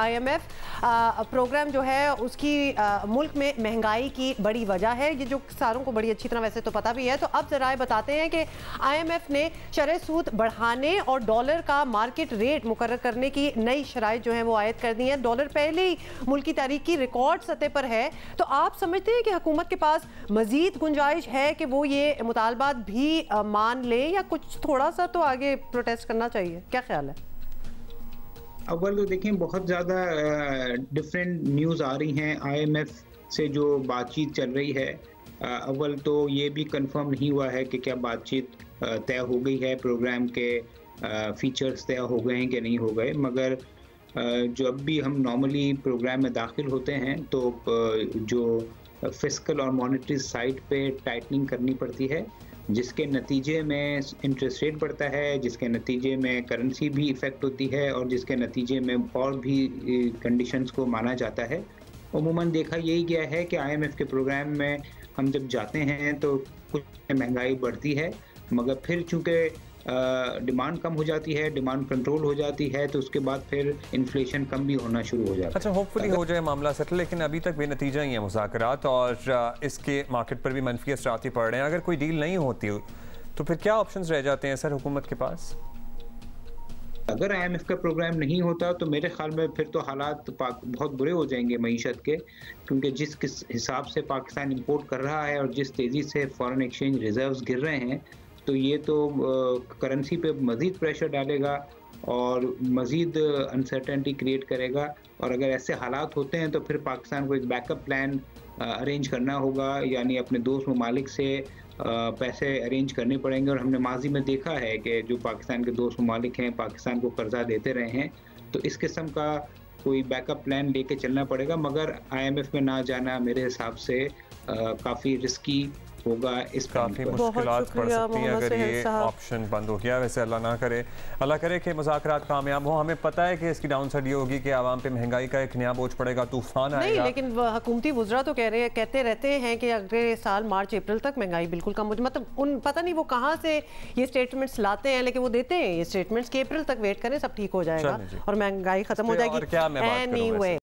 IMF programme جو ہے اس کی ملک میں مہنگائی کی بڑی وجہ ہے، یہ جو ساروں کو بڑی اچھی طرح ویسے تو پتہ بھی ہے۔ تو اب ذرائع بتاتے ہیں کہ IMF نے شرح سود بڑھانے اور ڈالر کا مارکیٹ ریٹ مقرر کرنے کی نئی شرائط جو ہیں وہ عائد کر دی ہیں۔ ڈالر پہلے ہی ملکی تاریخ کی ریکارڈ سطح پر ہے، تو آپ سمجھتے ہیں کہ حکومت کے پاس مزید گنجائش ہے کہ وہ یہ مطالبات بھی مان لیں، یا کچھ تھوڑا سا تو آگے پروٹیسٹ کرنا چاہیے؟ کیا خیال ہے؟ اول تو دیکھیں بہت زیادہ ڈفرینٹ نیوز آ رہی ہیں IMF سے جو بات چیت چل رہی ہے۔ اول تو یہ بھی کنفرم نہیں ہوا ہے کہ کیا بات چیت طے ہو گئی ہے، پروگرام کے فیچرز طے ہو گئے ہیں کہ نہیں ہو گئے، مگر جب بھی ہم نارملی پروگرام میں داخل ہوتے ہیں تو جو فسکل اور مانیٹری سائڈ پہ ٹائٹننگ کرنی پڑتی ہے، جس کے نتیجے میں انٹرسٹ ریٹ بڑھتا ہے، جس کے نتیجے میں کرنسی بھی ایفیکٹ ہوتی ہے، اور جس کے نتیجے میں اور بھی کنڈیشنز کو مانا جاتا ہے۔ عموماً دیکھا یہی گیا ہے کہ IMF کے پروگرام میں ہم جب جاتے ہیں تو کچھ مہنگائی بڑھتی ہے، مگر پھر چونکہ ڈیمانڈ کم ہو جاتی ہے، ڈیمانڈ کنٹرول ہو جاتی ہے، تو اس کے بعد پھر انفلیشن کم بھی ہونا شروع ہو جاتا ہے۔ اچھا، ہوپ فلی ہو جائے معاملہ سیٹل، لیکن ابھی تک بے نتیجہ ہی ہیں مذاکرات، اور اس کے مارکیٹ پر بھی منفی اثرات ہی پڑ رہے ہیں۔ اگر کوئی ڈیل نہیں ہوتی تو پھر کیا آپشنز رہ جاتے ہیں سر حکومت کے پاس؟ اگر IMF کا پروگرام نہیں ہوتا تو میرے خیال میں پھر تو حالات بہت برے ہو جائیں گے معیشت کے، کیونکہ جس حساب سے پاکستان امپورٹ کر رہا ہے اور جس تیزی سے فارن ایکسچینج ریزروز گر رہے ہیں، تو یہ تو کرنسی پہ مزید پریشر ڈالے گا اور مزید انسرٹنٹی کریٹ کرے گا۔ اور اگر ایسے حالات ہوتے ہیں تو پھر پاکستان کو ایک بیک اپ پلان ارینج کرنا ہوگا، یعنی اپنے دوست ممالک سے پیسے ارینج کرنے پڑیں گے۔ اور ہم نے ماضی میں دیکھا ہے کہ جو پاکستان کے دوست ممالک ہیں پاکستان کو قرضہ دیتے رہے ہیں، تو اس قسم کا کوئی بیک اپ پلان لے کے چلنا پڑے گا، مگر IMF میں نہ جانا میرے حساب سے کافی رسکی ہوگا۔ اس کافی مشکلات پڑ سکتی ہیں اگر یہ آپشن بند ہو گیا۔ ویسے اللہ کرے کہ مذاکرات کامیاب ہوں۔ ہمیں پتہ ہے کہ اس کی ڈاؤن سائڈ یہ ہوگی کہ عوام پہ مہنگائی کا ایک نیا بوجھ پڑے گا، طوفان آئے گا۔ نہیں، لیکن حکومتی وزراء تو کہتے رہتے ہیں کہ اگلے سال مارچ اپریل تک مہنگائی بالکل کم ہو جائے، مطلب پتہ نہیں وہ کہاں سے یہ اسٹیٹمنٹس لاتے ہیں، لیکن وہ دیتے ہیں یہ اسٹیٹمنٹس کہ اپریل تک ویٹ کریں، سب ٹھیک ہو جائے گا اور مہنگائی ختم ہو جائے گی۔